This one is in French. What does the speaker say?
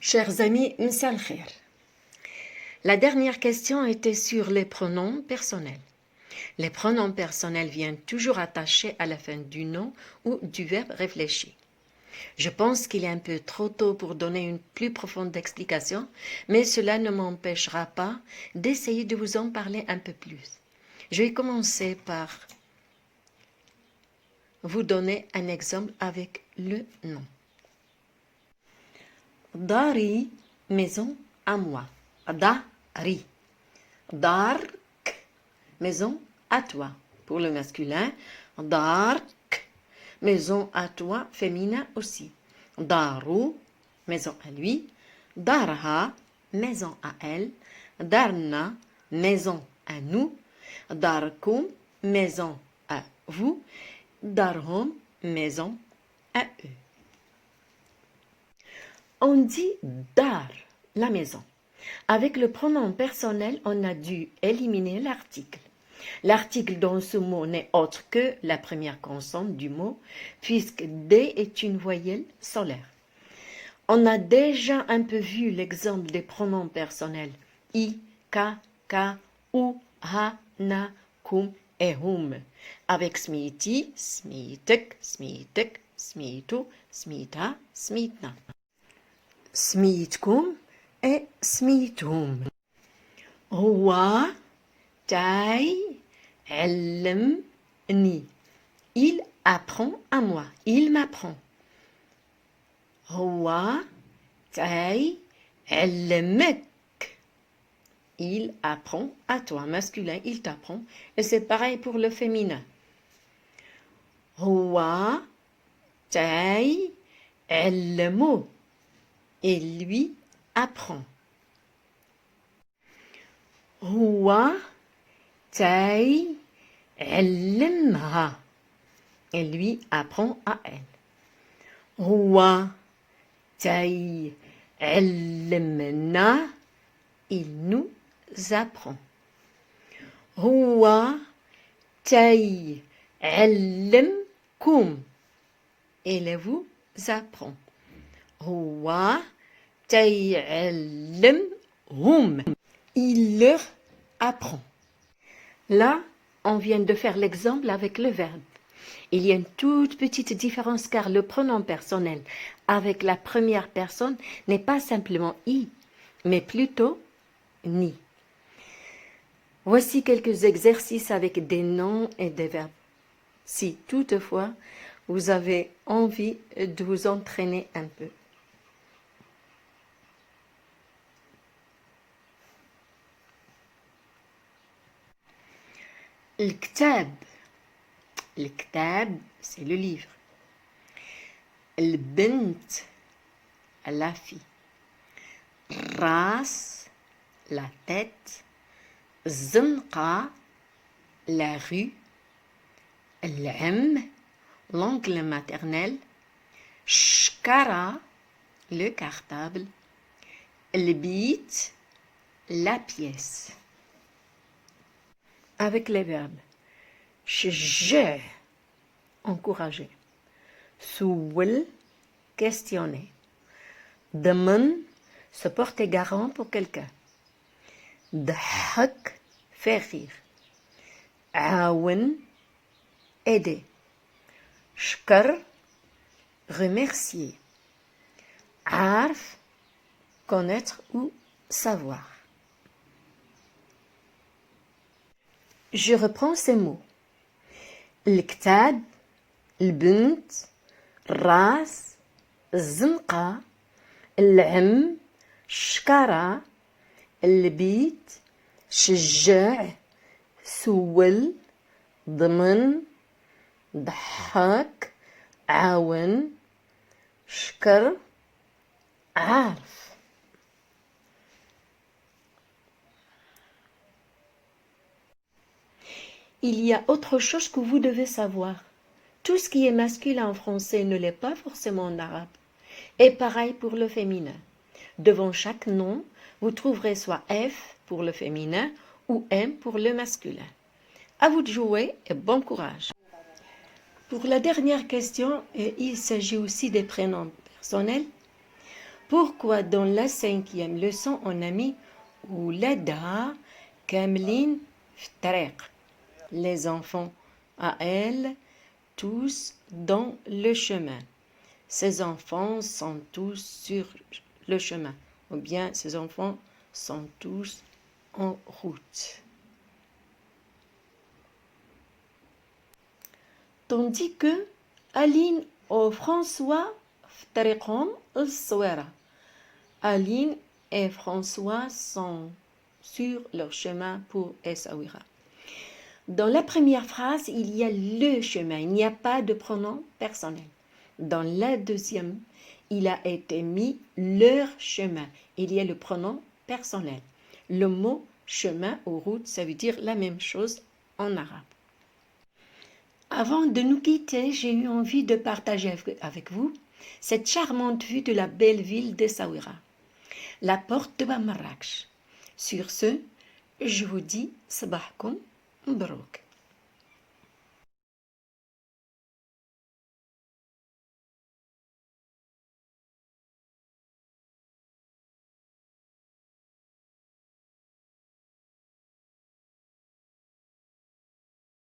Chers amis, مساء الخير. La dernière question était sur les pronoms personnels. Les pronoms personnels viennent toujours attachés à la fin du nom ou du verbe réfléchi. Je pense qu'il est un peu trop tôt pour donner une plus profonde explication, mais cela ne m'empêchera pas d'essayer de vous en parler un peu plus. Je vais commencer par vous donner un exemple avec le nom. Dari, maison à moi. Dari. Dark, maison à toi. Pour le masculin, dark, maison à toi, féminin aussi. Daru, maison à lui. Darha, maison à elle. Darna, maison à nous. Darkum, maison à vous. Darhum, maison à eux. On dit dar, la maison. Avec le pronom personnel, on a dû éliminer l'article. L'article dans ce mot n'est autre que la première consonne du mot, puisque D est une voyelle solaire. On a déjà un peu vu l'exemple des pronoms personnels I, ka, u, ha, na, kum et hum. Avec smiti, smitek, smitek, smitu, smita, smitna. Smitkum et smitum. Huwa ta'allamni. Il apprend à moi. Il m'apprend. Huwa ta'allamuk. Il apprend à toi. Masculin, il t'apprend. Et c'est pareil pour le féminin. Huwa ta'allamuk. Et lui apprend. Huwa ta'allamha. Et lui apprend à elle. Huwa ta'allamna. Il nous apprend. Huwa ta'allamkum. Il vous apprend. Huwa ta'allamhum. Il leur apprend. Là, on vient de faire l'exemple avec le verbe. Il y a une toute petite différence car le pronom personnel avec la première personne n'est pas simplement I, mais plutôt ni. Voici quelques exercices avec des noms et des verbes. Si toutefois vous avez envie de vous entraîner un peu. الكتاب. الكتاب, c'est le livre. البنت, la fille. Ras, la tête. الزنقة, la rue. العم, l'oncle maternel. شكرا, le cartable. البيت, la pièce. Avec les verbes. Je, encourager. Soul, questionner. Daman, se porter garant pour quelqu'un. Dhak, faire rire. Aoun, aider. Shkar, remercier. Arf, connaître ou savoir. Je reprends ces mots. الكتاب, البنت, الراس, الزنقة, العم, الشكرة, البيت, شجع, سول, ضمن, ضحك, عاون, شكر, عارف. Il y a autre chose que vous devez savoir. Tout ce qui est masculin en français ne l'est pas forcément en arabe. Et pareil pour le féminin. Devant chaque nom, vous trouverez soit F pour le féminin ou M pour le masculin. À vous de jouer et bon courage. Pour la dernière question, il s'agit aussi des prénoms personnels. Pourquoi dans la 5e leçon on a mis ولادها كاملين في الطريق, les enfants à elle, tous dans le chemin. Ces enfants sont tous sur le chemin, ou bien ces enfants sont tous en route. Tandis que Aline et François في طريقهم للصويرة. Aline et François sont sur leur chemin pour Essaouira. Dans la première phrase, il y a le chemin, il n'y a pas de pronom personnel. Dans la deuxième, il a été mis leur chemin, il y a le pronom personnel. Le mot chemin ou route, ça veut dire la même chose en arabe. Avant de nous quitter, j'ai eu envie de partager avec vous cette charmante vue de la belle ville d'Essaouira, la porte de Marrakech. Sur ce, je vous dis Sabahkoum Mbrouk.